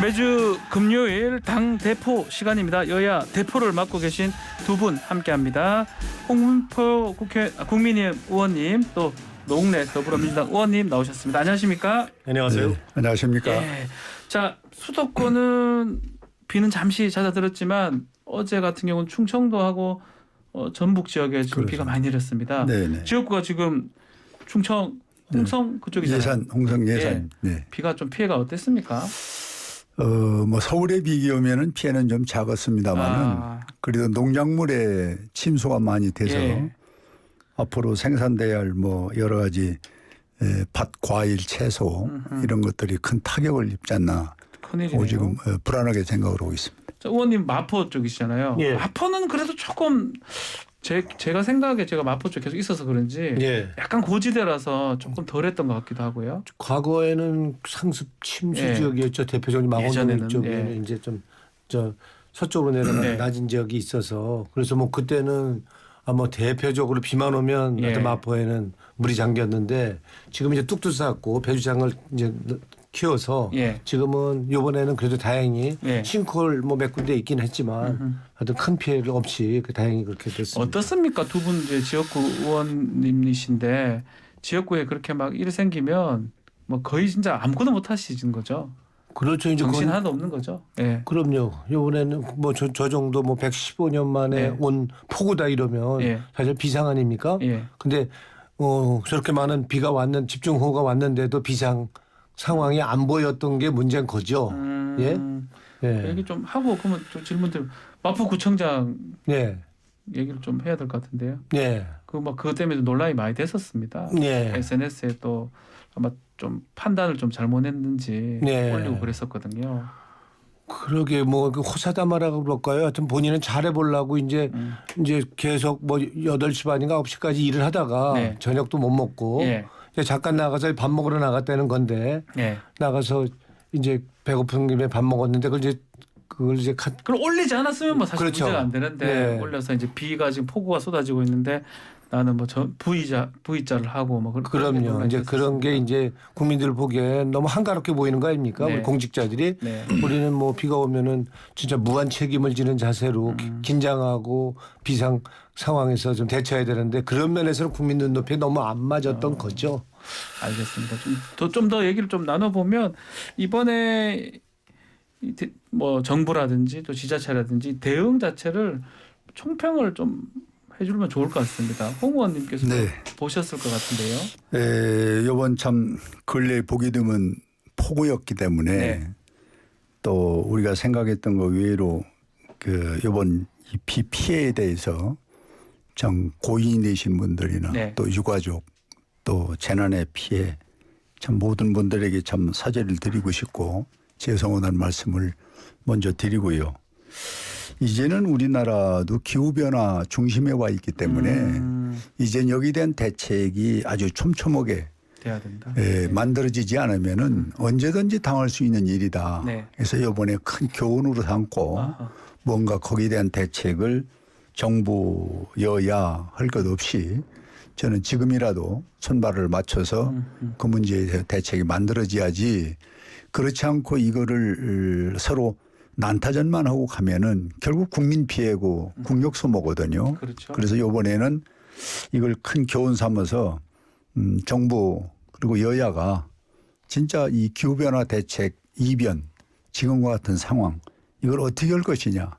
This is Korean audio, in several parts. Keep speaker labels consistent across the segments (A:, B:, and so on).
A: 매주 금요일 당 대표 시간입니다. 여야 대표를 맡고 계신 두 분 함께합니다. 홍문표 국민의힘 의원님 또 노웅래 더불어민주당 의원님 나오셨습니다. 안녕하십니까?
B: 안녕하세요.
C: 네, 안녕하십니까?
A: 예. 자, 수도권은 비는 잠시 잦아들었지만 어제 같은 경우는 충청도하고 전북 지역에 지금
C: 그렇죠.
A: 비가 많이 내렸습니다.
C: 네네.
A: 지역구가 지금 충청, 홍성 그쪽이잖아요.
C: 예산, 홍성 예산. 네.
A: 비가 좀 피해가 어땠습니까?
C: 뭐 서울에 비교하면은 피해는 좀 작았습니다만은 그래도 농작물에 침수가 많이 돼서 앞으로 생산돼야 할 뭐 여러 가지 밭, 과일, 채소 이런 것들이 큰 타격을 입지 않나.
A: 큰일이네요.
C: 지금 불안하게 생각을 하고 있습니다.
A: 자, 의원님 마포 쪽이시잖아요.
B: 예.
A: 마포는 그래도 조금 제가 생각에 제가 마포 쪽 계속 있어서 그런지
B: 예.
A: 약간 고지대라서 조금 덜했던 것 같기도 하고요.
B: 과거에는 상습 침수
A: 예.
B: 지역이었죠. 대표적인 망원동
A: 예전에는,
B: 쪽에는
A: 예.
B: 이제 좀 저 서쪽으로 내려가는
A: 네.
B: 낮은 지역이 있어서 그래서 뭐 그때는 뭐 대표적으로 비만 오면
A: 예.
B: 마포에는 물이 잠겼는데 지금 이제 뚝뚝 쌓고 배주장을 이제 키워서
A: 예.
B: 지금은 이번에는 그래도 다행히
A: 예.
B: 싱크홀 뭐 몇 군데 있긴 했지만 하여튼 큰 피해가 없이 다행히 그렇게 됐습니다.
A: 어떻습니까? 두 분 이제 지역구 의원님이신데 지역구에 그렇게 막 일이 생기면 뭐 거의 진짜 아무것도 못 하시는 거죠.
B: 그렇죠. 이제
A: 정신
B: 그건
A: 하나도 없는 거죠. 예.
B: 그럼요. 이번에는 뭐 저 정도 뭐 115년 만에
A: 네.
B: 온 폭우다 이러면
A: 예.
B: 사실 비상 아닙니까?
A: 예.
B: 근데 저렇게 많은 비가 집중호우가 왔는데도 비상 상황이 안 보였던 게 문제인 거죠. 예. 예.
A: 얘기 좀 하고 그러면 좀 질문들 마포구청장
B: 네.
A: 얘기를 좀 해야 될 것 같은데요.
B: 네.
A: 그것 때문에 논란이 많이 됐었습니다.
B: 네.
A: SNS에 또 아마 좀 판단을 좀 잘못했는지
B: 네.
A: 올리고 그랬었거든요.
B: 그러게 뭐 호사다마라고 그럴까요? 하여튼 본인은 잘해보려고 이제 계속 뭐 8시 반인가 9시까지 일을 하다가
A: 네.
B: 저녁도 못 먹고
A: 예.
B: 이제 잠깐 나가서 밥 먹으러 나갔다는 건데
A: 예.
B: 나가서 이제 배고픈 김에 밥 먹었는데 그걸 이제
A: 그걸 올리지 않았으면 뭐 사실
B: 그렇죠.
A: 문제가 안 되는데
B: 네.
A: 올려서 이제 비가 지금 폭우가 쏟아지고 있는데 나는 뭐 V자를 하고 뭐
B: 그럼요. 이제 그런 게 이제 국민들 보기에 너무 한가롭게 보이는 거 아닙니까?
A: 네.
B: 우리 공직자들이
A: 네.
B: 우리는 뭐 비가 오면은 진짜 무한 책임을 지는 자세로 긴장하고 비상 상황에서 좀 대처해야 되는데 그런 면에서는 국민 눈높이에 너무 안 맞았던 거죠.
A: 알겠습니다. 좀 더 얘기를 좀 나눠보면 이번에 뭐 정부라든지 또 지자체라든지 대응 자체를 총평을 좀 해주면 좋을 것 같습니다. 홍 의원님께서
C: 네.
A: 보셨을 것 같은데요.
C: 이번 참 근래 보기 드문 폭우였기 때문에
A: 네.
C: 또 우리가 생각했던 것 외로 이번 이 비 피해에 대해서 참 고인이 되신 분들이나
A: 네.
C: 또 유가족 또 재난의 피해 참 모든 분들에게 참 사죄를 드리고 싶고 죄송하다는 말씀을 먼저 드리고요. 이제는 우리나라도 기후변화 중심에 와 있기 때문에 이제 여기에 대한 대책이 아주 촘촘하게
A: 돼야 된다.
C: 만들어지지 않으면은 언제든지 당할 수 있는 일이다.
A: 네.
C: 그래서 이번에 큰 교훈으로 삼고 뭔가 거기에 대한 대책을 정부 여야 할 것 없이 저는 지금이라도 손발을 맞춰서 그 문제에 대해 대책이 만들어져야지 그렇지 않고 이거를 서로 난타전만 하고 가면은 결국 국민 피해고 국력 소모거든요.
A: 그렇죠.
C: 그래서 이번에는 이걸 큰 교훈 삼아서 정부 그리고 여야가 진짜 이 기후변화 대책 이변 지금과 같은 상황 이걸 어떻게 할 것이냐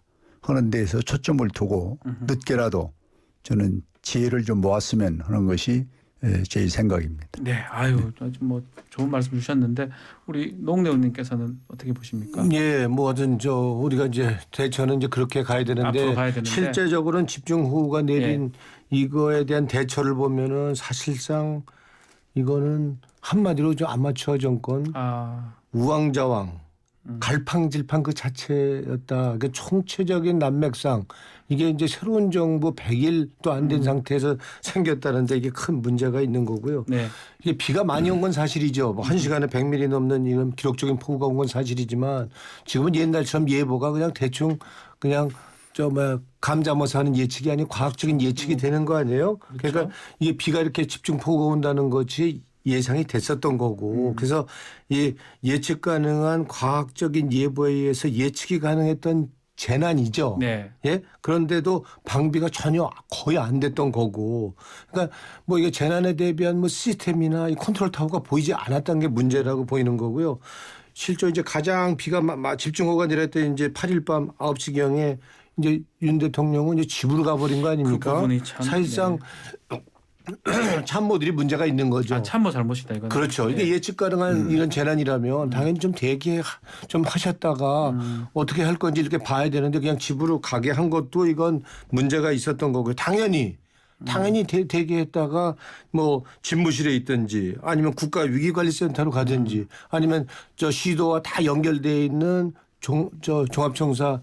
C: 하는 데에서 초점을 두고 늦게라도 저는 지혜를 좀 모았으면 하는 것이 제 생각입니다.
A: 네, 아주 뭐 좋은 말씀 주셨는데 우리 노웅래 의원님께서는 어떻게 보십니까?
B: 예, 뭐 하여튼 우리가 이제 대처는 이제 그렇게 가야 되는데
A: 앞으로 가야 되는데.
B: 실제적으로는 집중호우가 내린 이거에 대한 대처를 보면은 사실상 이거는 한마디로 좀 아마추어 정권 우왕좌왕 갈팡질팡 그 자체였다. 그 총체적인 난맥상 이게 이제 새로운 정부 100일도 안 된 상태에서 생겼다는데 이게 큰 문제가 있는 거고요.
A: 네.
B: 이게 비가 많이 온 건 사실이죠. 뭐 1시간에 100mm 넘는 이런 기록적인 폭우가 온 건 사실이지만 지금은 옛날처럼 예보가 그냥 대충 그냥 감자머서 하는 예측이 아니고 과학적인 예측이 되는 거 아니에요?
A: 그렇죠.
B: 그러니까 이게 비가 이렇게 집중 폭우가 온다는 것이 예상이 됐었던 거고 그래서 이 예측 가능한 과학적인 예보에 의해서 예측이 가능했던 재난이죠.
A: 네.
B: 예? 그런데도 방비가 전혀 거의 안 됐던 거고. 그러니까 뭐 이게 재난에 대비한 뭐 시스템이나 이 컨트롤 타워가 보이지 않았던 게 문제라고 보이는 거고요. 실제 이제 가장 비가 집중호우가 내렸던 이제 8일 밤 9시경에 이제 윤 대통령은 이제 집으로 가버린 거 아닙니까?
A: 그 부분이 참,
B: 사실상 참모들이 문제가 있는 거죠.
A: 참모 잘못이다 이거는.
B: 그렇죠. 이게 예측 가능한 이런 재난이라면 당연히 좀 대기 좀 하셨다가 어떻게 할 건지 이렇게 봐야 되는데 그냥 집으로 가게 한 것도 이건 문제가 있었던 거고요. 당연히 대기했다가 뭐 집무실에 있든지 아니면 국가위기관리센터로 가든지 아니면 저 시도와 다 연결되어 있는 종합청사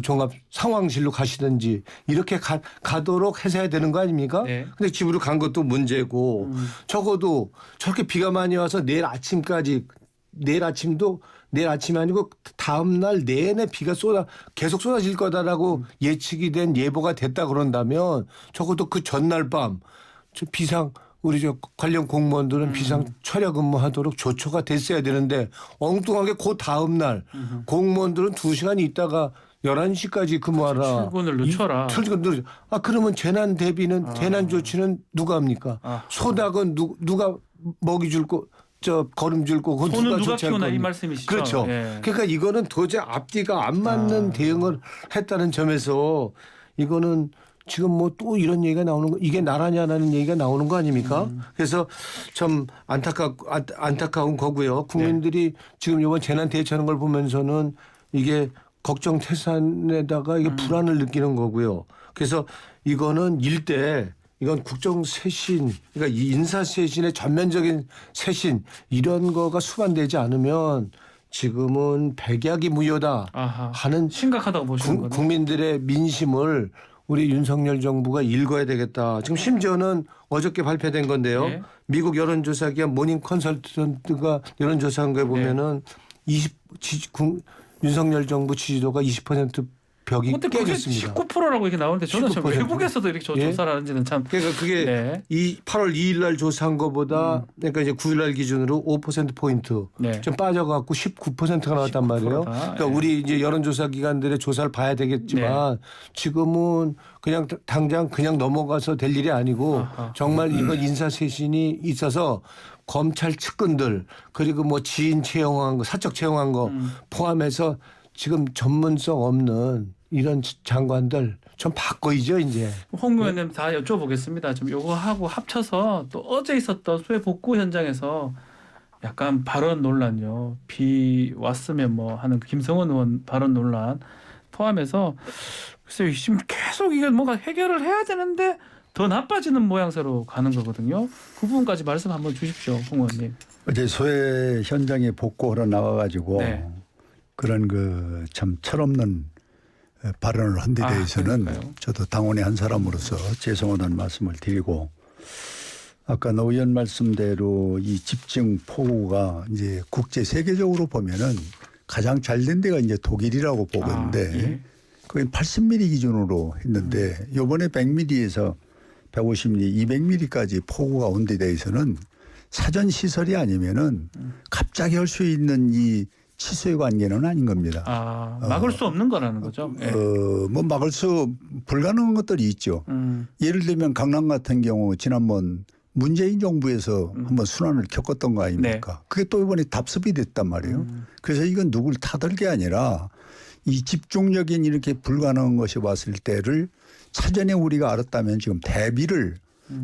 B: 종합 상황실로 가시든지 이렇게 가도록 해서 해야 되는 거 아닙니까?
A: 네.
B: 근데 집으로 간 것도 문제고 적어도 저렇게 비가 많이 와서 내일 아침이 아니고 다음 날 내내 비가 계속 쏟아질 거다라고 예측이 된 예보가 됐다 그런다면 적어도 그 전날 밤 우리 관련 공무원들은 비상 철야 근무하도록 조처가 됐어야 되는데 엉뚱하게 그 다음 날 공무원들은 2시간 있다가 11시까지 근무하라.
A: 출근을 늦춰라.
B: 그러면 재난 대비는 재난 조치는 누가 합니까? 소닭은 누가 먹이 줄 거 거름 줄 거고
A: 소는 누가 키우나 이 말씀이시죠?
B: 그렇죠.
A: 예.
B: 그러니까 이거는 도저히 앞뒤가 안 맞는 대응을 했다는 점에서 이거는 지금 뭐 또 이런 얘기가 나오는 거 이게 나라냐라는 얘기가 나오는 거 아닙니까? 그래서 참 안타까운 거고요. 국민들이 지금 이번 재난 대처하는 걸 보면서는 이게 걱정 태산에다가 이게 불안을 느끼는 거고요. 그래서 이거는 이건 국정 쇄신, 그러니까 이 인사 쇄신의 전면적인 쇄신 이런 거가 수반되지 않으면 지금은 백약이 무효다 하는
A: 심각하다고 보시는 거예요.
B: 국민들의 민심을 우리 윤석열 정부가 읽어야 되겠다. 지금 심지어는 어저께 발표된 건데요.
A: 네.
B: 미국 여론조사 기관 모닝 컨설턴트가 여론조사한 거에 보면은 윤석열 정부 지지도가 20% 벽이 깨졌습니다.
A: 19%라고 이렇게 나오는데 저는 참
B: 19%.
A: 외국에서도 이렇게 조사를 하는지는 참.
B: 그러니까 그게 이 8월 2일 날 조사한 것보다 그러니까 이제 9일 날 기준으로 5% 포인트 좀 빠져갖고 19%가 나왔단 말이에요. 그러니까 우리 이제 여론조사 기관들의 조사를 봐야 되겠지만 지금은 그냥 당장 그냥 넘어가서 될 일이 아니고 정말 이건 인사 쇄신이 있어서 검찰 측근들 그리고 뭐 지인 채용한 거, 사적 채용한 거 포함해서 지금 전문성 없는 이런 장관들 좀 바꿔야죠 이제.
A: 홍 의원님 다 여쭤보겠습니다. 좀 요거 하고 합쳐서 또 어제 있었던 수해 복구 현장에서 약간 발언 논란요. 비 왔으면 뭐 하는 김성원 의원 발언 논란 포함해서 글쎄요 지금 계속 이게 뭔가 해결을 해야 되는데 더 나빠지는 모양새로 가는 거거든요. 그 부분까지 말씀 한번 주십시오, 홍 의원님.
C: 어제 소해 현장에 복구하러 나와가지고 그런 그 참 철없는 발언을 한 데 대해서는 저도 당원의 한 사람으로서 죄송하다는 말씀을 드리고 아까 노 의원 말씀대로 이 집중 폭우가 이제 국제 세계적으로 보면은 가장 잘 된 데가 이제 독일이라고 보건데 그게 80mm 기준으로 했는데 이번에 100mm에서 150mm, 200mm까지 폭우가 온 데 대해서는 사전 시설이 아니면은 갑자기 할 수 있는 이 치수의 관계는 아닌 겁니다.
A: 막을 수 없는 거라는 거죠.
C: 뭐 막을 수 불가능한 것들이 있죠. 예를 들면 강남 같은 경우 지난번 문재인 정부에서 한번 순환을 겪었던 거 아닙니까? 그게 또 이번에 답습이 됐단 말이에요. 그래서 이건 누굴 탓할 게 아니라 이 집중적인 이렇게 불가능한 것이 왔을 때를 사전에 우리가 알았다면 지금 대비를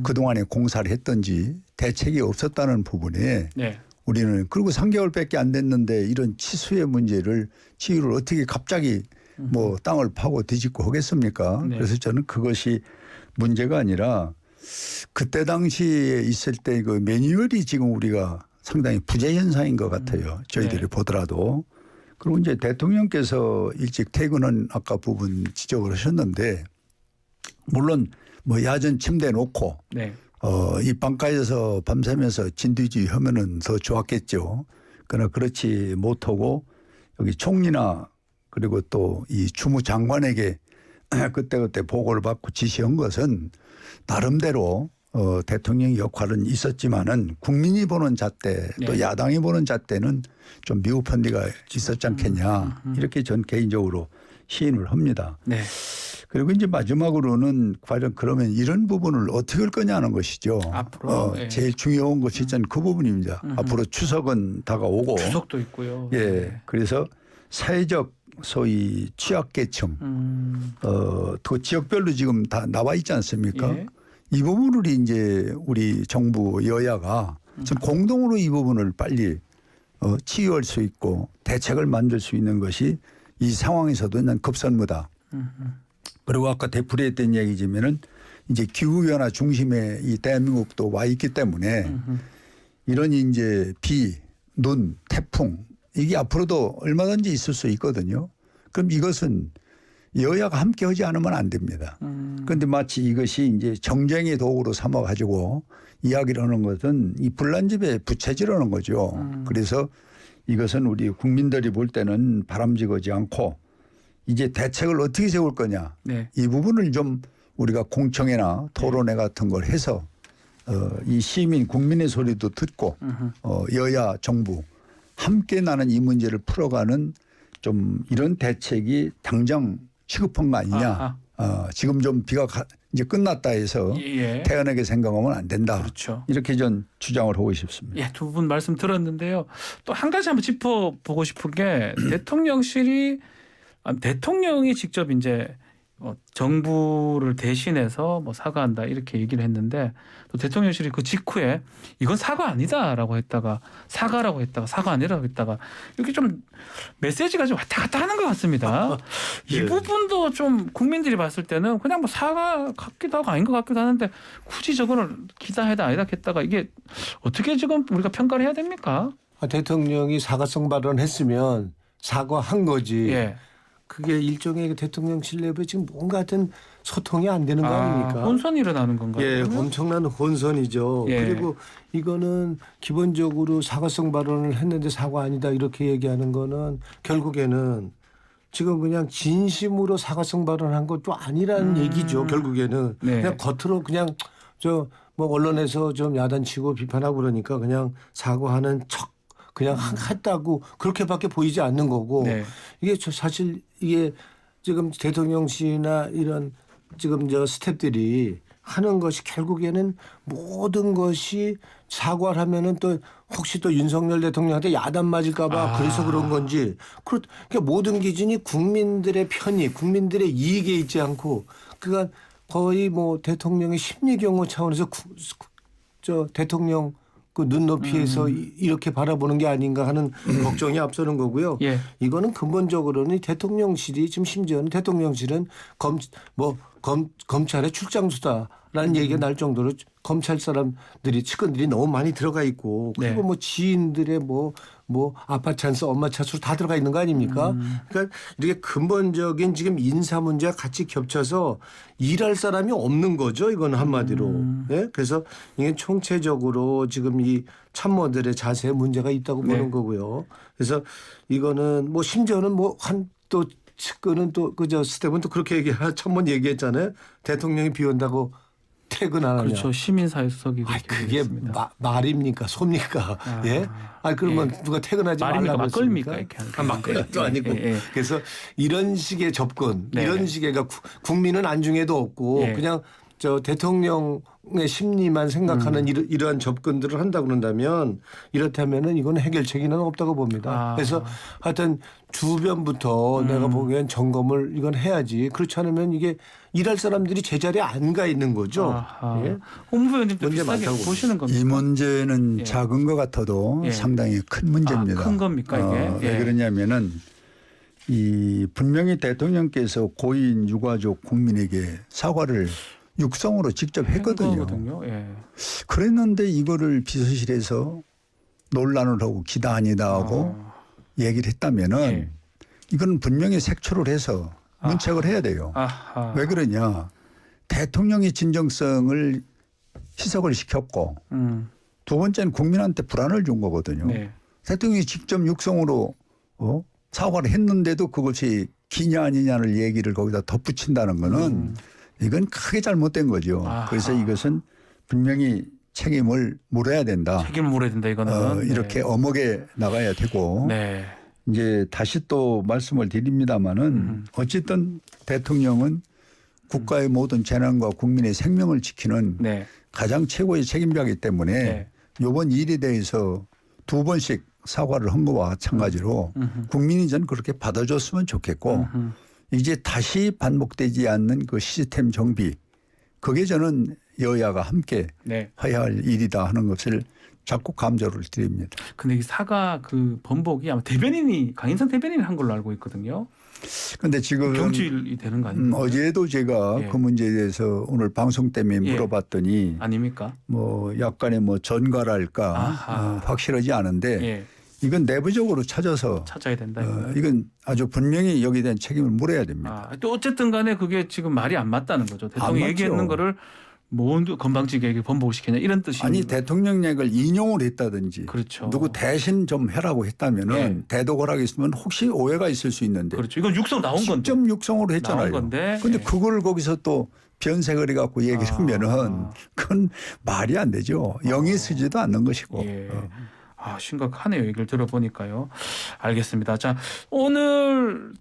C: 그동안에 공사를 했던지 대책이 없었다는 부분에 우리는 그리고 3개월밖에 안 됐는데 이런 치수의 문제를 치유를 어떻게 갑자기 뭐 땅을 파고 뒤집고 하겠습니까? 그래서 저는 그것이 문제가 아니라 그때 당시에 있을 때 그 매뉴얼이 지금 우리가 상당히 부재 현상인 것 같아요. 저희들이 보더라도. 그리고 이제 대통령께서 일찍 퇴근은 아까 부분 지적을 하셨는데 물론 뭐 야전 침대 놓고 이 방가에서 밤새면서 진두지 하면은 더 좋았겠죠. 그러나 그렇지 못하고 여기 총리나 그리고 또 이 주무장관에게 그때그때 보고를 받고 지시한 것은 나름대로 대통령의 역할은 있었지만은 국민이 보는 잣대 또
A: 네.
C: 야당이 보는 잣대는 좀 미흡한 데가 있었지 않겠냐 이렇게 전 개인적으로 시인을 합니다.
A: 네.
C: 그리고 이제 마지막으로는 과연 그러면 이런 부분을 어떻게 할 거냐는 것이죠.
A: 앞으로 예.
C: 제일 중요한 것이 저는 그 부분입니다. 앞으로 추석은 다가오고
A: 추석도 있고요.
C: 예.
A: 네.
C: 그래서 사회적 소위 취약계층 그 지역별로 지금 다 나와 있지 않습니까?
A: 예.
C: 이 부분을 이제 우리 정부 여야가 전 공동으로 이 부분을 빨리 치유할 수 있고 대책을 만들 수 있는 것이 이 상황에서도 난 급선무다. 그리고 아까 되풀이했던 얘기지만은 이제 기후변화 중심에 이 대한민국도 와 있기 때문에 이런 이제 비, 눈, 태풍 이게 앞으로도 얼마든지 있을 수 있거든요. 그럼 이것은 여야가 함께 하지 않으면 안 됩니다. 그런데 마치 이것이 이제 정쟁의 도구로 삼아 가지고 이야기를 하는 것은 이 불난집에 부채질하는 거죠. 그래서 이것은 우리 국민들이 볼 때는 바람직하지 않고 이제 대책을 어떻게 세울 거냐.
A: 네.
C: 이 부분을 좀 우리가 공청회나 토론회 같은 걸 해서 이 시민 국민의 소리도 듣고 여야 정부 함께 나는 이 문제를 풀어가는 좀 이런 대책이 당장 시급한 거 아니냐. 지금 좀 비가 이제 끝났다 해서
A: 예.
C: 태연하게 생각하면 안 된다.
A: 그렇죠.
C: 이렇게 전 주장을 하고 싶습니다.
A: 예, 두 분 말씀 들었는데요. 또 한 가지 한번 짚어보고 싶은 게 대통령이 직접 이제 정부를 대신해서 뭐 사과한다 이렇게 얘기를 했는데 또 대통령실이 그 직후에 이건 사과 아니다라고 했다가 사과라고 했다가 사과 아니라고 했다가 이렇게 좀 메시지가 좀 왔다 갔다 하는 것 같습니다. 이 부분도 좀 국민들이 봤을 때는 그냥 뭐 사과 같기도 하고 아닌 것 같기도 하는데 굳이 저거를 기다해다 아니다 했다가 이게 어떻게 지금 우리가 평가를 해야 됩니까?
B: 대통령이 사과성 발언했으면 사과한 거지.
A: 예.
B: 그게 일종의 대통령실 내부에 지금 뭔가 같은 소통이 안 되는 거 아닙니까?
A: 혼선이 일어나는 건가요?
B: 예,
A: 그러면?
B: 엄청난 혼선이죠.
A: 예.
B: 그리고 이거는 기본적으로 사과성 발언을 했는데 사과 아니다 이렇게 얘기하는 거는 결국에는 지금 그냥 진심으로 사과성 발언한 것도 아니라는 얘기죠. 결국에는
A: 네.
B: 그냥 겉으로 그냥 뭐 언론에서 좀 야단치고 비판하고 그러니까 그냥 사과하는 척 그냥 했다고 그렇게밖에 보이지 않는 거고
A: 네.
B: 이게 사실 이게 지금 대통령실이나 이런 지금 스태프들이 하는 것이 결국에는 모든 것이 사과를 하면은 또 혹시 또 윤석열 대통령한테 야단 맞을까 봐 그래서 그런 건지 그러니까 모든 기준이 국민들의 편익, 국민들의 이익에 있지 않고 그러니까 거의 뭐 대통령의 심리 경호 차원에서 대통령 그 눈높이에서 이렇게 바라보는 게 아닌가 하는 걱정이 앞서는 거고요.
A: 예.
B: 이거는 근본적으로는 대통령실이 지금 심지어는 대통령실은 검찰의 출장수다라는 얘기가 날 정도로 검찰 사람들이 측근들이 너무 많이 들어가 있고 그리고
A: 네.
B: 뭐 지인들의 뭐 아빠 찬스 엄마 찬스로 다 들어가 있는 거 아닙니까? 그러니까 이렇게 근본적인 지금 인사 문제와 같이 겹쳐서 일할 사람이 없는 거죠. 이건 한마디로. 예? 그래서 이게 총체적으로 지금 이 참모들의 자세에 문제가 있다고
A: 네.
B: 보는 거고요. 그래서 이거는 뭐 심지어는 또 측근은 또 스텝은 또 그렇게 참모 얘기했잖아요. 대통령이 비온다고 퇴근 안 하냐.
A: 그렇죠. 시민사회수석이
B: 그게 말입니까? 소입니까? 예? 그러면 누가 퇴근하지
A: 말입니까?
B: 말라고
A: 막걸리입니까?
B: 했습니까?
A: 이렇게
B: 막걸리도 아니고.
A: 예.
B: 그래서 이런 식의 접근,
A: 네.
B: 이런 식의 국민은 안중에도 없고
A: 예.
B: 그냥 대통령의 심리만 생각하는 이러한 접근들을 한다 그런다면 이렇다면은 이건 해결책이는 없다고 봅니다. 그래서 하여튼 주변부터 내가 보기엔 점검을 이건 해야지. 그렇지 않으면 이게 일할 사람들이 제자리에 안 가 있는 거죠. 예?
A: 홍부위원님도
B: 문제
A: 비슷하게
B: 많다고
A: 보시는 겁니까?
C: 이 문제는
A: 예.
C: 작은 것 같아도
A: 예.
C: 상당히 큰 문제입니다.
A: 큰 겁니까 이게?
C: 왜 그러냐면은 이 분명히 대통령께서 고인 유가족 국민에게 사과를 육성으로 직접 했거든요.
A: 예.
C: 그랬는데 이거를 비서실에서 논란을 하고 기다 아니다 하고 얘기를 했다면은
A: 예.
C: 이건 분명히 색출을 해서 문책을 해야 돼요. 왜 그러냐. 대통령의 진정성을 희석을 시켰고 두 번째는 국민한테 불안을 준 거거든요.
A: 네.
C: 대통령이 직접 육성으로 사과를 했는데도 그것이 기냐 아니냐를 얘기를 거기다 덧붙인다는 거는 이건 크게 잘못된 거죠. 그래서 이것은 분명히 책임을 물어야 된다.
A: 책임을 물어야 된다 이거는.
C: 이렇게 엄하게 나가야 되고
A: 네.
C: 이제 다시 또 말씀을 드립니다마는 어쨌든 대통령은 국가의 모든 재난과 국민의 생명을 지키는
A: 네.
C: 가장 최고의 책임자이기 때문에
A: 네.
C: 이번 일에 대해서 2번씩 사과를 한 거와 마찬가지로 국민이 전 그렇게 받아줬으면 좋겠고 이제 다시 반복되지 않는 그 시스템 정비 그게 저는 여야가 함께
A: 네.
C: 해야 할 일이다 하는 것을 자꾸 감조를 드립니다.
A: 근데 이 사과 그 번복이 아마 대변인이 강인선 대변인이 한 걸로 알고 있거든요.
C: 그런데 지금
A: 경질이 되는 거 아닙니까?
C: 어제도 제가
A: 예.
C: 그 문제에 대해서 오늘 방송 때문에
A: 예.
C: 물어봤더니
A: 아닙니까?
C: 뭐 약간의 뭐 전가랄까 확실하지 않은데
A: 예.
C: 이건 내부적으로 찾아서
A: 찾아야 된다. 이거는.
C: 이건 아주 분명히 여기에 대한 책임을 물어야 됩니다.
A: 또 어쨌든 간에 그게 지금 말이 안 맞다는 거죠. 대통령이
C: 맞죠.
A: 얘기했는 거를 뭔 건방지게 번복을 시키냐 이런 뜻이.
C: 아니 대통령 얘기를 인용을 했다든지
A: 그렇죠.
C: 누구 대신 좀 해라고 했다면은
A: 예.
C: 대도고락이 있으면 혹시 오해가 있을 수 있는데
A: 그렇죠. 이건 육성 나온 건데.
C: 직접 육성으로 했잖아요.
A: 나온 건데.
C: 근데
A: 예.
C: 그걸 거기서 또 변색을 해갖고 얘기를 하면은 그건 말이 안 되죠. 영이 쓰지도 않는 것이고.
A: 예. 심각하네요. 얘기를 들어보니까요. 알겠습니다. 자, 오늘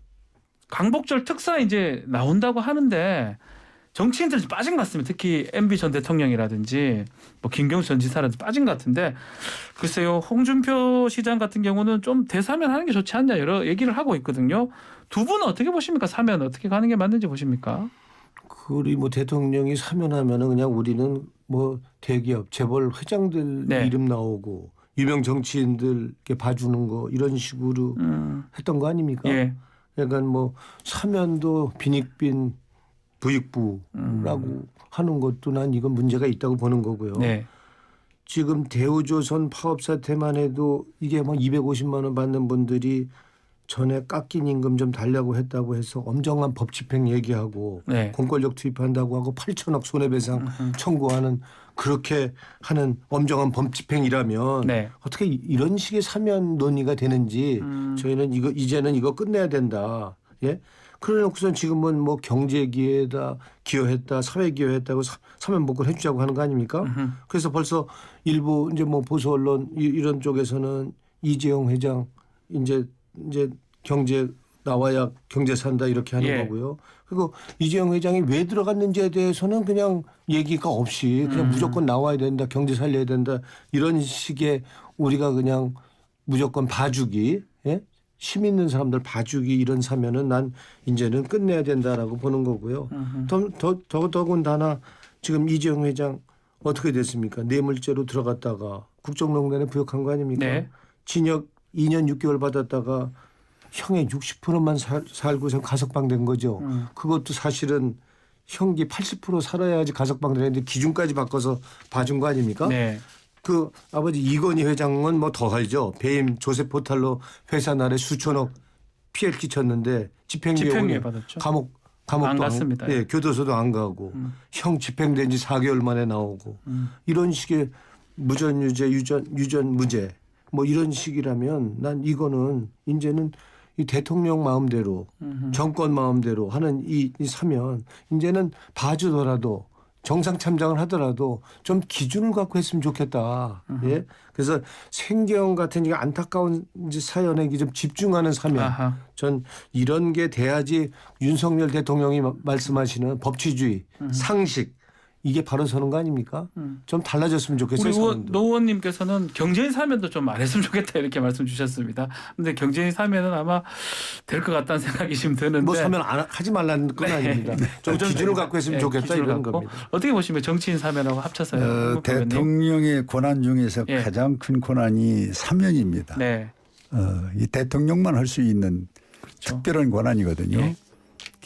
A: 강복절 특사 이제 나온다고 하는데 정치인들이 빠진 것 같습니다. 특히 MB 전 대통령이라든지 뭐 김경수 전 지사라든지 빠진 것 같은데 글쎄요. 홍준표 시장 같은 경우는 좀 대사면 하는 게 좋지 않냐 여러 얘기를 하고 있거든요. 두 분은 어떻게 보십니까? 사면 어떻게 가는 게 맞는지 보십니까?
B: 우리 뭐 대통령이 사면하면은 그냥 우리는 뭐 대기업 재벌 회장들
A: 네.
B: 이름 나오고 유명 정치인들 이렇게 봐주는 거 이런 식으로 했던 거 아닙니까?
A: 예.
B: 약간 뭐 사면도 빈익빈 부익부라고 하는 것도 난 이건 문제가 있다고 보는 거고요.
A: 네.
B: 지금 대우조선 파업 사태만 해도 이게 뭐 250만 원 받는 분들이 전에 깎인 임금 좀 달라고 했다고 해서 엄정한 법 집행 얘기하고
A: 네.
B: 공권력 투입한다고 하고 8천억 손해배상 청구하는 그렇게 하는 엄정한 법 집행이라면
A: 네.
B: 어떻게 이런 식의 사면 논의가 되는지 저희는 이거 이제는 이거 끝내야 된다. 예? 그래놓고선 지금은 뭐 경제기회에다 기여했다, 사회기여했다고 사면 복권을 해주자고 하는 거 아닙니까? 그래서 벌써 일부 이제 뭐 보수 언론 이런 쪽에서는 이재용 회장 이제 경제 나와야 경제 산다 이렇게 하는
A: 예.
B: 거고요. 그리고 이재용 회장이 왜 들어갔는지에 대해서는 그냥 얘기가 없이 그냥 무조건 나와야 된다, 경제 살려야 된다 이런 식의 우리가 그냥 무조건 봐주기, 예? 힘 있는 사람들 봐주기 이런 사면은 난 이제는 끝내야 된다라고 보는 거고요. 더군다나 지금 이재용 회장 어떻게 됐습니까? 뇌물죄로 들어갔다가 국정농단에 부역한 거 아닙니까?
A: 네.
B: 징역 2년 6개월 받았다가 형의 60%만 살고서 가석방된 거죠. 그것도 사실은 형기 80% 살아야지 가석방되는 했는데 기준까지 바꿔서 봐준 거 아닙니까?
A: 네.
B: 그 아버지 이건희 회장은 뭐 더 알죠. 배임 조세 포탈로 회사 날에 수천억 피해를 끼쳤는데 집행유예
A: 받았죠.
B: 감옥도
A: 안 갔습니다.
B: 예, 교도소도 안 가고 형 집행된 지 4개월 만에 나오고 이런 식의 무전유죄 유전 무죄 뭐 이런 식이라면 난 이거는 이제는 이 대통령 마음대로 정권 마음대로 하는 이 사면 이제는 봐주더라도 정상 참작을 하더라도 좀 기준을 갖고 했으면 좋겠다. 예. 그래서 생경 같은 이 안타까운 이제 사연에 좀 집중하는 사면.
A: 아하.
B: 전 이런 게 돼야지 윤석열 대통령이 말씀하시는 법치주의, 상식 이게 바로 서는 거 아닙니까? 좀 달라졌으면 좋겠어요.
A: 우리 노 의원님께서는 경제인 사면도 좀 안 했으면 좋겠다 이렇게 말씀 주셨습니다. 그런데 경제인 사면은 아마 될 것 같다는 생각이 지금 드는데.
B: 뭐 사면 하지 말라는 건 아닙니다. 좀 기준을 갖고 했으면 좋겠다
A: 기준을
B: 이런
A: 갖고.
B: 겁니다.
A: 어떻게 보시면 정치인 사면하고 합쳐서요?
C: 대통령의 권한 중에서
A: 예.
C: 가장 큰 권한이 사면입니다.
A: 네.
C: 이 대통령만 할 수 있는
A: 그렇죠.
C: 특별한 권한이거든요.
A: 예.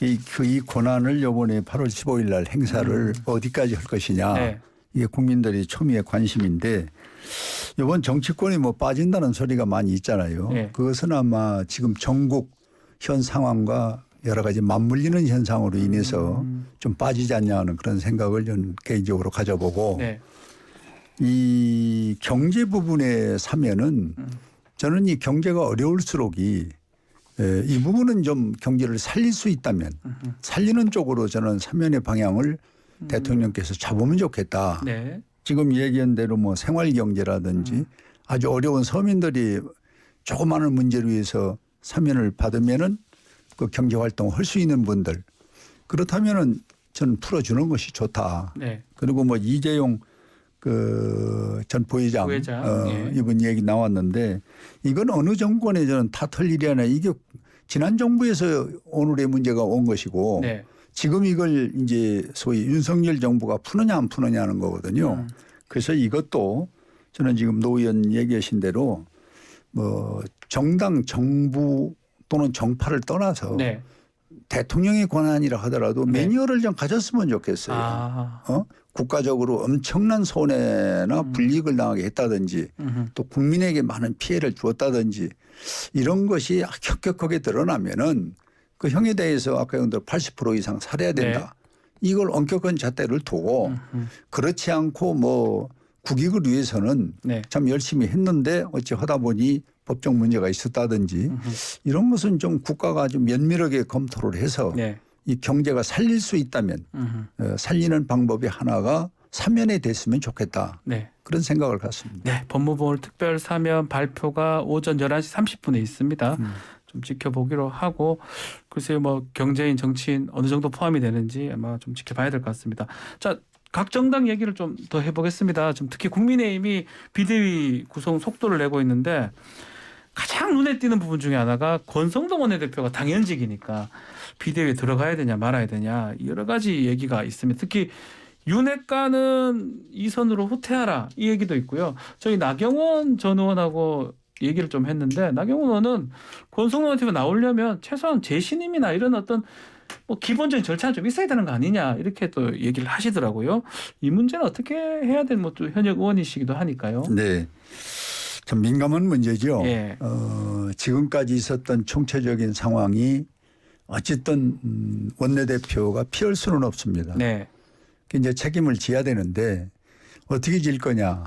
C: 이 권한을 이번에 8월 15일 날 행사를 어디까지 할 것이냐.
A: 네.
C: 이게 국민들이 초미의 관심인데 이번 정치권이 뭐 빠진다는 소리가 많이 있잖아요.
A: 네.
C: 그것은 아마 지금 전국 현 상황과 여러 가지 맞물리는 현상으로 인해서 좀 빠지지 않냐 하는 그런 생각을 저는 개인적으로 가져보고
A: 네.
C: 이 경제 부분에 사면은 저는 이 경제가 어려울수록 이 부분은 좀 경제를 살릴 수 있다면 살리는 쪽으로 저는 사면의 방향을 대통령께서 잡으면 좋겠다.
A: 네.
C: 지금 얘기한 대로 뭐 생활 경제라든지 아주 어려운 서민들이 조그마한 문제를 위해서 사면을 받으면은 그 경제 활동을 할 수 있는 분들 그렇다면은 저는 풀어주는 것이 좋다.
A: 네.
C: 그리고 뭐 이재용 그 전 부회장
A: 예.
C: 이분 얘기 나왔는데 이건 어느 정권에 저는 탓할 일이 아니라 이게 지난 정부에서 오늘의 문제가 온 것이고
A: 네.
C: 지금 이걸 이제 소위 윤석열 정부가 푸느냐 안 푸느냐는 거거든요. 그래서 이것도 저는 지금 노 의원 얘기하신 대로 뭐 정당 정부 또는 정파를 떠나서
A: 네.
C: 대통령의 권한이라 하더라도
A: 네.
C: 매뉴얼을 좀 가졌으면 좋겠어요. 국가적으로 엄청난 손해나 불이익을 당하게 했다든지 또 국민에게 많은 피해를 주었다든지 이런 것이 격격하게 드러나면은 그 형에 대해서 아까 얘기한 대로 80% 이상 살해야 된다. 네. 이걸 엄격한 잣대를 두고 그렇지 않고 뭐 국익을 위해서는
A: 네.
C: 참 열심히 했는데 어찌 하다 보니 법적 문제가 있었다든지 이런 것은 좀 국가가 좀 면밀하게 검토를 해서
A: 네.
C: 이 경제가 살릴 수 있다면 살리는 방법이 하나가 사면에 됐으면 좋겠다.
A: 네.
C: 그런 생각을 갖습니다.
A: 네, 법무부 오늘 특별 사면 발표가 오전 11시 30분에 있습니다. 좀 지켜보기로 하고 글쎄요 뭐 경제인 정치인 어느 정도 포함이 되는지 아마 좀 지켜봐야 될 것 같습니다. 자, 각 정당 얘기를 좀 더 해보겠습니다. 지금 특히 국민의힘이 비대위 구성 속도를 내고 있는데 가장 눈에 띄는 부분 중에 하나가 권성동 원내대표가 당연직이니까 비대위에 들어가야 되냐 말아야 되냐 여러 가지 얘기가 있습니다. 특히 윤핵관은 이선으로 후퇴하라 이 얘기도 있고요. 저희 나경원 전 의원하고 얘기를 좀 했는데 나경원 의원은 권성동 원내대표 나오려면 최소한 재신임이나 이런 어떤 뭐 기본적인 절차는 좀 있어야 되는 거 아니냐 이렇게 또 얘기를 하시더라고요. 이 문제는 어떻게 해야 되는 것도 현역 의원이시기도 하니까요.
C: 네. 참 민감한 문제죠.
A: 예.
C: 지금까지 있었던 총체적인 상황이 어쨌든 원내대표가 피할 수는 없습니다.
A: 네.
C: 이제 책임을 져야 되는데 어떻게 질 거냐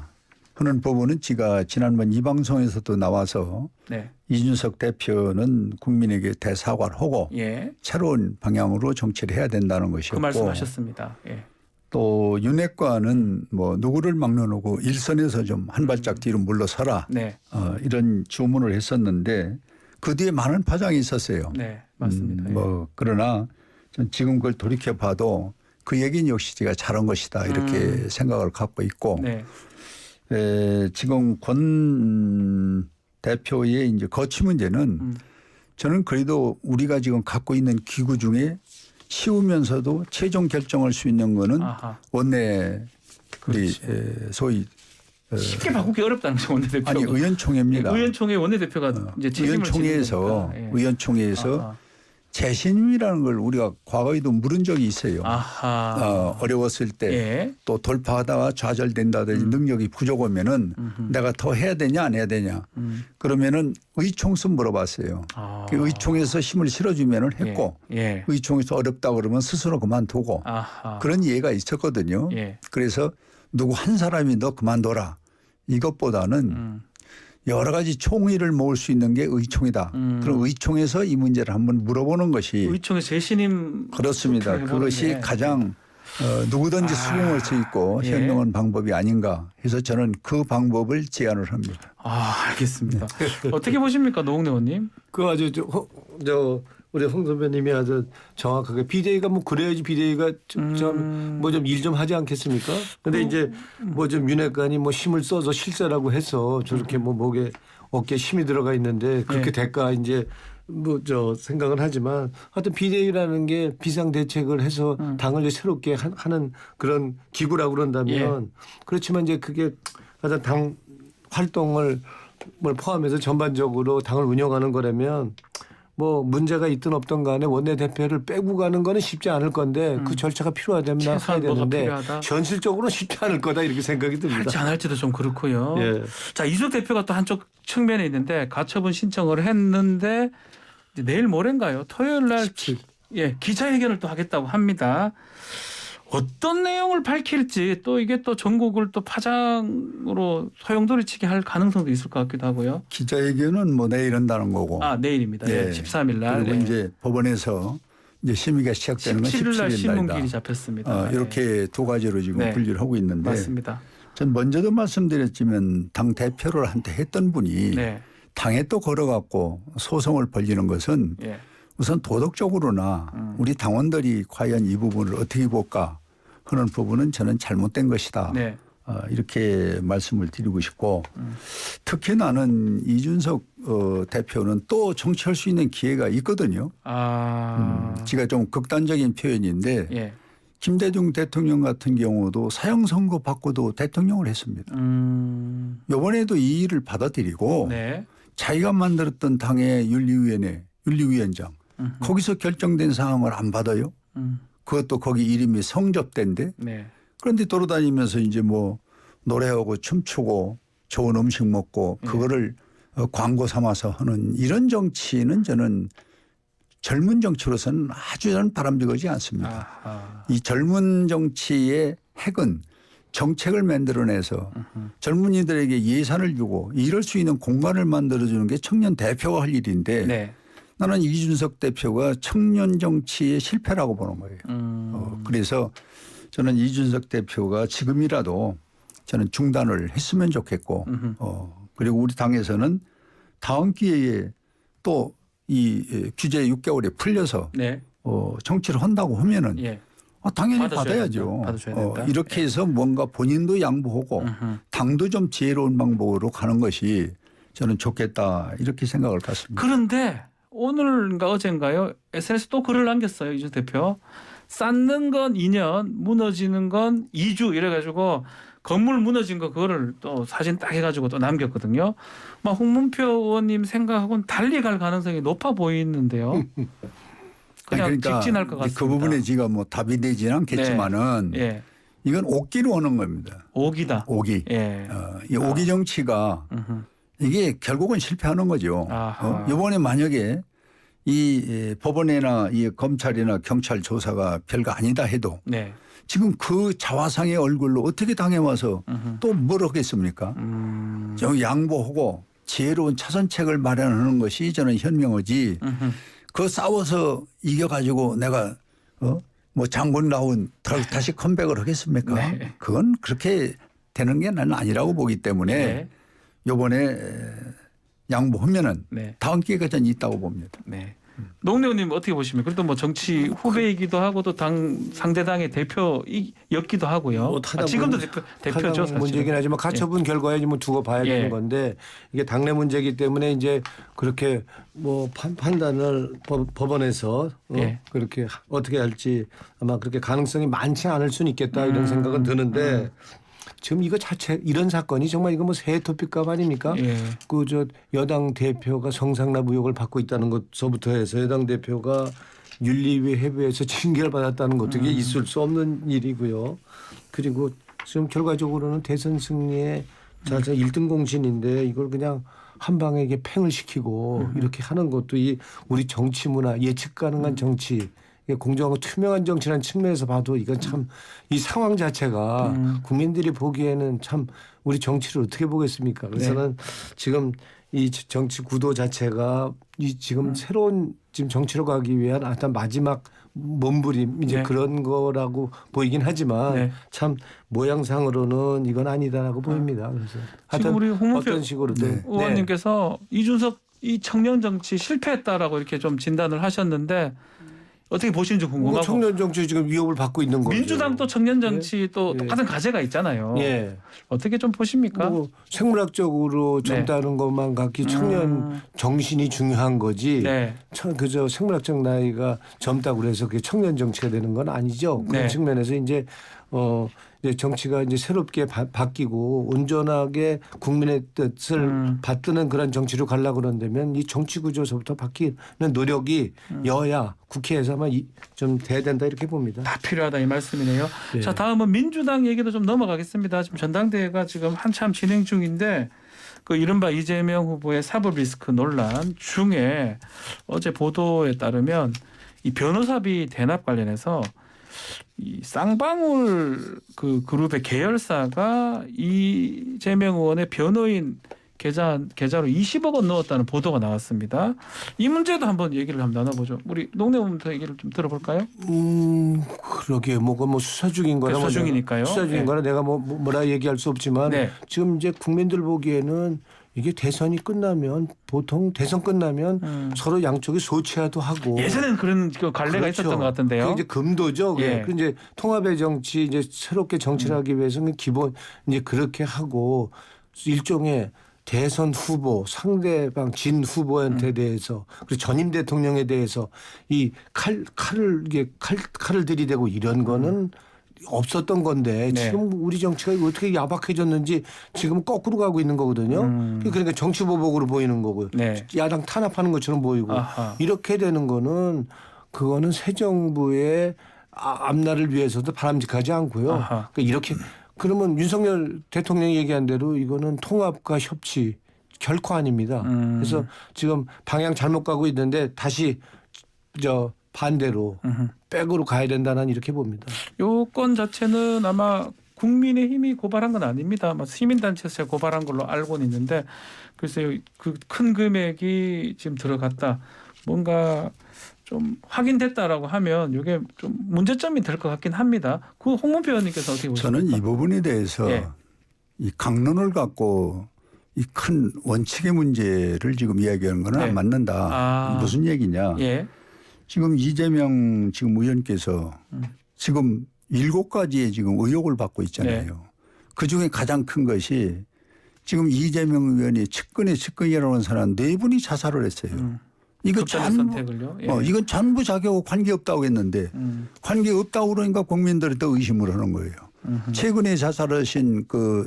C: 하는 부분은 제가 지난번 이 방송에서도 나와서
A: 네.
C: 이준석 대표는 국민에게 대사과를 하고
A: 예.
C: 새로운 방향으로 정치를 해야 된다는 것이었고
A: 그 말씀하셨습니다. 예.
C: 또 윤핵관은 뭐 누구를 막론하고 일선에서 좀 한 발짝 뒤로 물러서라
A: 네.
C: 이런 주문을 했었는데 그 뒤에 많은 파장이 있었어요.
A: 네, 맞습니다.
C: 뭐 그러나 전 지금 그걸 돌이켜 봐도 그 얘기는 역시 제가 잘한 것이다 이렇게 생각을 갖고 있고
A: 네.
C: 지금 권 대표의 이제 거취 문제는 저는 그래도 우리가 지금 갖고 있는 기구 중에 쉬우면서도 최종 결정할 수 있는 거는 원내 우리 소위
A: 쉽게 바꾸기 어렵다는 거죠 원내대표.
C: 아니 의원총회입니다.
A: 의원총회 원내대표가 이제 책임을
C: 의원총회에서
A: 지니까. 예.
C: 의원총회에서 재신임이라는 걸 우리가 과거에도 물은 적이 있어요. 어려웠을 때 또 돌파하다가 좌절된다든지 능력이 부족하면은 내가 더 해야 되냐 안 해야 되냐 그러면은 의총수 물어봤어요. 그 의총에서 힘을 실어주면은 했고 의총에서 어렵다 그러면 스스로 그만두고 그런 예가 있었거든요. 그래서 누구 한 사람이 너 그만둬라 이것보다는 여러 가지 총의를 모을 수 있는 게 의총이다. 그럼 의총에서 이 문제를 한번 물어보는 것이
A: 의총의 재신임
C: 그렇습니다. 그것이 가장 누구든지 수긍할 수 있고 현명한 방법이 아닌가 해서 저는 그 방법을 제안을 합니다.
A: 알겠습니다. 어떻게 보십니까 노웅래 의원님?
B: 그 아주 우리 홍 선배님이 아주 정확하게 비대위가 뭐 그래야지 비대위가 좀 일 좀 하지 않겠습니까? 근데 이제 뭐 좀 윤핵관이 뭐 힘을 써서 실세라고 해서 저렇게 뭐 목에 어깨에 힘이 들어가 있는데 그렇게 될까 이제 생각은 하지만 하여튼 비대위라는 게 비상 대책을 해서 당을 새롭게 하는 그런 기구라고 그런다면 그렇지만 이제 그게 하여튼 당 활동을 포함해서 전반적으로 당을 운영하는 거라면 뭐 문제가 있든 없든 간에 원내대표를 빼고 가는 거는 쉽지 않을 건데 그 절차가 필요하다면 해야 되는데 현실적으로는 쉽지 않을 거다 이렇게 생각이 듭니다.
A: 할지 안 할지도 좀 그렇고요. 자, 이준석 대표가 또 한쪽 측면에 있는데 가처분 신청을 했는데 이제 내일 모레인가요? 토요일 날 기자회견을 또 하겠다고 합니다. 어떤 내용을 밝힐지 또 이게 또 전국을 또 파장으로 소용돌이치게 할 가능성도 있을 것 같기도 하고요.
C: 기자회견은 뭐 내일 한다는 거고.
A: 내일입니다. 13일 날.
C: 그리고 이제 법원에서 이제 심의가 시작되는 건
A: 17일 날
C: 17일
A: 신문기일이
C: 날이다.
A: 잡혔습니다.
C: 이렇게 두 가지로 지금 분류를 하고 있는데.
A: 맞습니다.
C: 전 먼저도 말씀드렸지만 당 대표를 한테 했던 분이
A: 네.
C: 당에 또 걸어갖고 소송을 벌리는 것은
A: 예.
C: 우선 도덕적으로나 우리 당원들이 과연 이 부분을 어떻게 볼까 하는 부분은 저는 잘못된 것이다.
A: 네.
C: 이렇게 말씀을 드리고 싶고 특히 나는 이준석 대표는 또 정치할 수 있는 기회가 있거든요. 제가 좀 극단적인 표현인데
A: 예.
C: 김대중 대통령 같은 경우도 사형 선고 받고도 대통령을 했습니다. 이번에도 이 일을 받아들이고
A: 네.
C: 자기가 만들었던 당의 윤리위원장 거기서 결정된 사항을 안 받아요. 그것도 거기 이름이 성접대인데
A: 네.
C: 그런데 돌아다니면서 이제 뭐 노래하고 춤추고 좋은 음식 먹고 그거를 광고 삼아서 하는 이런 정치는 저는 젊은 정치로서는 아주 저는 바람직하지 않습니다.
A: 아하.
C: 이 젊은 정치의 핵은 정책을 만들어내서 젊은이들에게 예산을 주고 이럴 수 있는 공간을 만들어주는 게 청년 대표가 할 일인데
A: 네.
C: 나는 이준석 대표가 청년 정치의 실패라고 보는 거예요. 그래서 저는 이준석 대표가 지금이라도 저는 중단을 했으면 좋겠고 그리고 우리 당에서는 다음 기회에 또 이 규제 6개월에 풀려서
A: 네.
C: 정치를 한다고 하면은
A: 예.
C: 당연히 받아야죠.
A: 받아줘야 된다.
C: 이렇게 해서 뭔가 본인도 양보하고 당도 좀 지혜로운 방법으로 가는 것이 저는 좋겠다 이렇게 생각을 갖습니다.
A: 그런데 오늘인가 어젠가요? SNS 또 글을 남겼어요. 이준석 대표. 쌓는 건 2년, 무너지는 건 2주 이래가지고 건물 무너진 거 그거를 또 사진 딱 해가지고 또 남겼거든요. 막 홍문표 의원님 생각하고는 달리 갈 가능성이 높아 보이는데요. 그냥
C: 그러니까
A: 직진할 것 같습니다.
C: 그 부분에 제가 뭐 답이 되지는 않겠지만은
A: 네. 예.
C: 이건 오기로 하는 겁니다.
A: 오기다.
C: 오기.
A: 예.
C: 이 오기 정치가 이게 결국은 실패하는 거죠. 이번에 만약에 이 법원이나 이 검찰이나 경찰 조사가 별거 아니다 해도
A: 네.
C: 지금 그 자화상의 얼굴로 어떻게 당해와서 또 뭘 하겠습니까? 좀 양보하고 지혜로운 차선책을 마련하는 것이 저는 현명하지. 그 싸워서 이겨가지고 내가 뭐 장군 나온 다시 컴백을 하겠습니까?
A: 네.
C: 그건 그렇게 되는 게 나는 아니라고 보기 때문에
A: 네.
C: 이번에 양보하면은
A: 네.
C: 다음 기회가 전 있다고 봅니다.
A: 네. 노웅래 의원님 어떻게 보십니까? 그래도 뭐 정치 후배이기도 하고 또 당 상대당의 대표였기도 하고요.
B: 뭐
A: 지금도 대표죠. 사실.
B: 문제긴 하지만 가처분 결과에 뭐 두고 봐야 되는 건데 이게 당내 문제이기 때문에 이제 그렇게 뭐 판단을 법원에서 그렇게 어떻게 할지 아마 그렇게 가능성이 많지 않을 수는 있겠다 이런 생각은 드는데 지금 이거 자체 이런 사건이 정말 이거 뭐 새 토픽값 아닙니까? 그 저 여당 대표가 성상납 의혹을 받고 있다는 것서부터 해서 여당 대표가 윤리위 회부에서 징계를 받았다는 것도 이게 있을 수 없는 일이고요. 그리고 지금 결과적으로는 대선 승리의 자자 1등 공신인데 이걸 그냥 한 방에 이게 팽을 시키고 이렇게 하는 것도 이 우리 정치 문화 예측 가능한 정치 공정하고 투명한 정치라는 측면에서 봐도 이건 참 이 상황 자체가 국민들이 보기에는 참 우리 정치를 어떻게 보겠습니까? 그래서는 지금 이 정치 구도 자체가 이 지금 새로운 지금 정치로 가기 위한 어떤 마지막 몸부림 이제 그런 거라고 보이긴 하지만 참 모양상으로는 이건 아니다라고 보입니다. 그래서
A: 지금 우리 홍문표
B: 어떤 식으로든
A: 의원님께서 이준석 이 청년 정치 실패했다라고 이렇게 좀 진단을 하셨는데 어떻게 보시는지 궁금하고.
B: 청년 정치 지금 위협을 받고 있는 거죠.
A: 민주당도 청년 정치 또 똑같은 과제가 있잖아요. 어떻게 좀 보십니까?
B: 뭐 생물학적으로 젊다는 것만 갖기 청년 정신이 중요한 거지. 그저 생물학적 나이가 젊다고 그래서 그게 청년 정치가 되는 건 아니죠. 그런 측면에서 이제 이제 정치가 이제 새롭게 바뀌고 온전하게 국민의 뜻을 받드는 그런 정치로 가려고 그런다면 이 정치 구조서부터 바뀌는 노력이 여야 국회에서만 좀 돼야 된다 이렇게 봅니다.
A: 다 필요하다 이 말씀이네요. 자, 다음은 민주당 얘기도 좀 넘어가겠습니다. 지금 전당대회가 지금 한참 진행 중인데 그 이른바 이재명 후보의 사법 리스크 논란 중에 어제 보도에 따르면 이 변호사비 대납 관련해서 이 쌍방울 그 그룹의 계열사가 이재명 의원의 변호인 계좌로 20억 원 넣었다는 보도가 나왔습니다. 이 문제도 한번 얘기를 한번 나눠보죠. 우리 농내원부터 얘기를 좀 들어볼까요?
B: 그러게 뭐 수사 중인 거라
A: 수사 중이니까요.
B: 수사 중인 거라 내가 뭐라 얘기할 수 없지만 지금 이제 국민들 보기에는 이게 대선이 끝나면 보통 대선 끝나면 서로 양쪽이 소치하도 하고
A: 예전에는 그런 관례가 있었던 것 같은데요.
B: 그게 이제 금도죠. 그 이제 통합의 정치 이제 새롭게 정치를 하기 위해서는 기본 이제 그렇게 하고 일종의 대선 후보 상대방 진 후보한테 대해서 그리고 전임 대통령에 대해서 이 칼을 들이대고 이런 거는 없었던 건데 지금 우리 정치가 어떻게 야박해졌는지 지금 거꾸로 가고 있는 거거든요. 그러니까 정치 보복으로 보이는 거고요. 야당 탄압하는 것처럼 보이고 이렇게 되는 거는 그거는 새 정부의 앞날을 위해서도 바람직하지 않고요. 그러니까 이렇게 그러면 윤석열 대통령이 얘기한 대로 이거는 통합과 협치 결코 아닙니다. 그래서 지금 방향 잘못 가고 있는데 다시 반대로 백으로 가야 된다는 이렇게 봅니다.
A: 요 건 자체는 아마 국민의힘이 고발한 건 아닙니다. 아마 시민단체에서 고발한 걸로 알고는 있는데 글쎄요. 그 큰 금액이 지금 들어갔다. 뭔가 좀 확인됐다라고 하면 이게 좀 문제점이 될 것 같긴 합니다. 그 홍문표 의원님께서 어떻게 보십니까?
C: 저는 이 부분에 대해서 이 강론을 갖고 이 큰 원칙의 문제를 지금 이야기하는 건 안 맞는다. 무슨 얘기냐. 지금 이재명 지금 의원께서 지금 7가지의 지금 의혹을 받고 있잖아요. 그중에 가장 큰 것이 지금 이재명 의원이 측근이라고 하는 사람 4분이 자살을 했어요. 이거 전부 이건 전부 자기하고 관계없다고 했는데 관계없다고 그러니까 국민들이 더 의심을 하는 거예요. 최근에 자살하신 그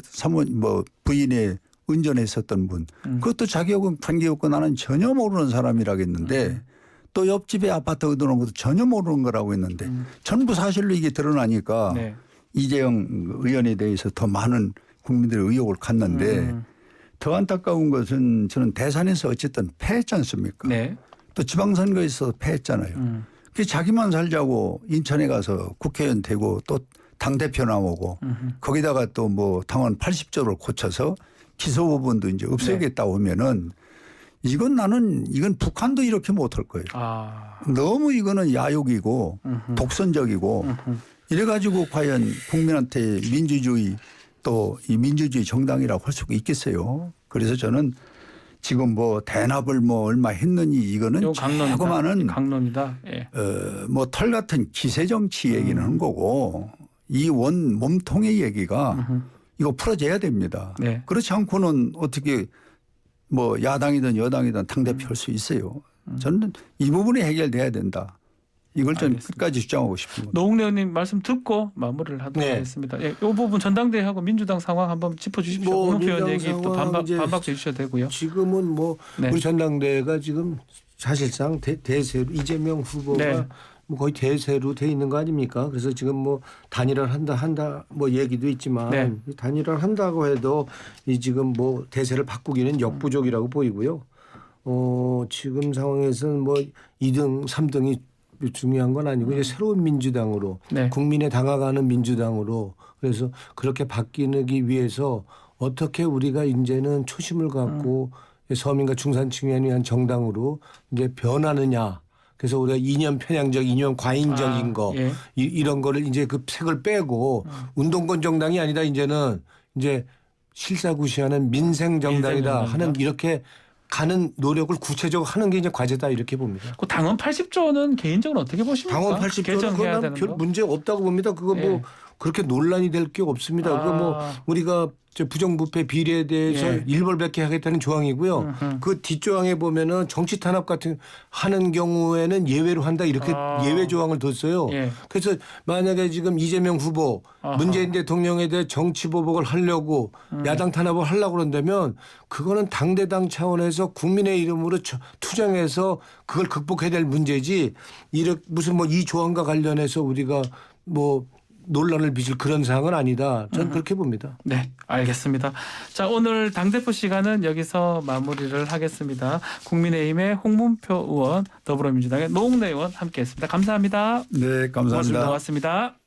C: 부인의 운전했었던 분 그것도 자기하고 관계없고 나는 전혀 모르는 사람이라겠는데 또 옆집에 아파트 얻어놓은 것도 전혀 모르는 거라고 했는데 전부 사실로 이게 드러나니까 이재명 의원에 대해서 더 많은 국민들의 의혹을 갖는데 더 안타까운 것은 저는 대선에서 어쨌든 패했지 않습니까? 또 지방선거에서 패했잖아요. 그 자기만 살자고 인천에 가서 국회의원 되고 또 당대표 나오고 거기다가 또 뭐 당원 80조를 고쳐서 기소 부분도 이제 없애겠다고 하면은 이건 북한도 이렇게 못할 거예요. 너무 이거는 야욕이고 독선적이고 이래가지고 과연 국민한테 민주주의 또 이 민주주의 정당이라고 할 수가 있겠어요. 그래서 저는 지금 뭐 대납을 뭐 얼마 했느니 이거는 조그마한
A: 강론이다.
C: 뭐 털 같은 기세 정치 얘기는 한 거고 이 몸통의 얘기가 이거 풀어져야 됩니다. 그렇지 않고는 어떻게 뭐 야당이든 여당이든 당대표 할 수 있어요. 저는 이 부분이 해결돼야 된다. 이걸 좀 끝까지 주장하고 싶습니다.
A: 노웅래 의원님 말씀 듣고 마무리를 하도록 하겠습니다. 이 부분 전당대회하고 민주당 상황 한번 짚어주십시오. 홍문표 의원 얘기 또 반박해 주셔도 되고요.
B: 지금은 우리 전당대회가 지금 사실상 대세로 이재명 후보가 거의 대세로 돼 있는 거 아닙니까? 그래서 지금 뭐 단일화를 한다 뭐 얘기도 있지만 단일화를 한다고 해도 이 지금 뭐 대세를 바꾸기는 역부족이라고 보이고요. 지금 상황에서는 뭐 2등, 3등이 중요한 건 아니고 이제 새로운 민주당으로 국민에 당화가는 민주당으로 그래서 그렇게 바뀌기 위해서 어떻게 우리가 이제는 초심을 갖고 서민과 중산층을 위한 정당으로 이제 변하느냐. 그래서 우리가 이념 편향적, 이념 과잉적인 거 이런 거를 이제 그 색을 빼고 운동권 정당이 아니다 이제는 이제 실사구시하는 민생 정당이다 하는 이렇게 가는 노력을 구체적으로 하는 게 이제 과제다 이렇게 봅니다.
A: 그 당원 80조는 개인적으로 어떻게 보십니까?
B: 당원 80조는 그건 별 문제 없다고 봅니다. 그거 뭐 그렇게 논란이 될 게 없습니다. 그거 뭐 우리가 부정부패 비리에 대해서 일벌백계 하겠다는 조항이고요. 그 뒷조항에 보면은 정치 탄압 같은 하는 경우에는 예외로 한다 이렇게 예외 조항을 뒀어요. 그래서 만약에 지금 이재명 후보 문재인 대통령에 대해 정치 보복을 하려고 야당 탄압을 하려고 그런다면 그거는 당대당 차원에서 국민의 이름으로 투쟁해서 그걸 극복해야 될 문제지 이렇게 무슨 뭐 이 조항과 관련해서 우리가 뭐 논란을 빚을 그런 사항은 아니다. 저는 그렇게 봅니다.
A: 네, 알겠습니다. 자, 오늘 당대표 시간은 여기서 마무리를 하겠습니다. 국민의힘의 홍문표 의원, 더불어민주당의 노웅래 의원 함께했습니다. 감사합니다.
C: 네, 감사합니다.
A: 고맙습니다.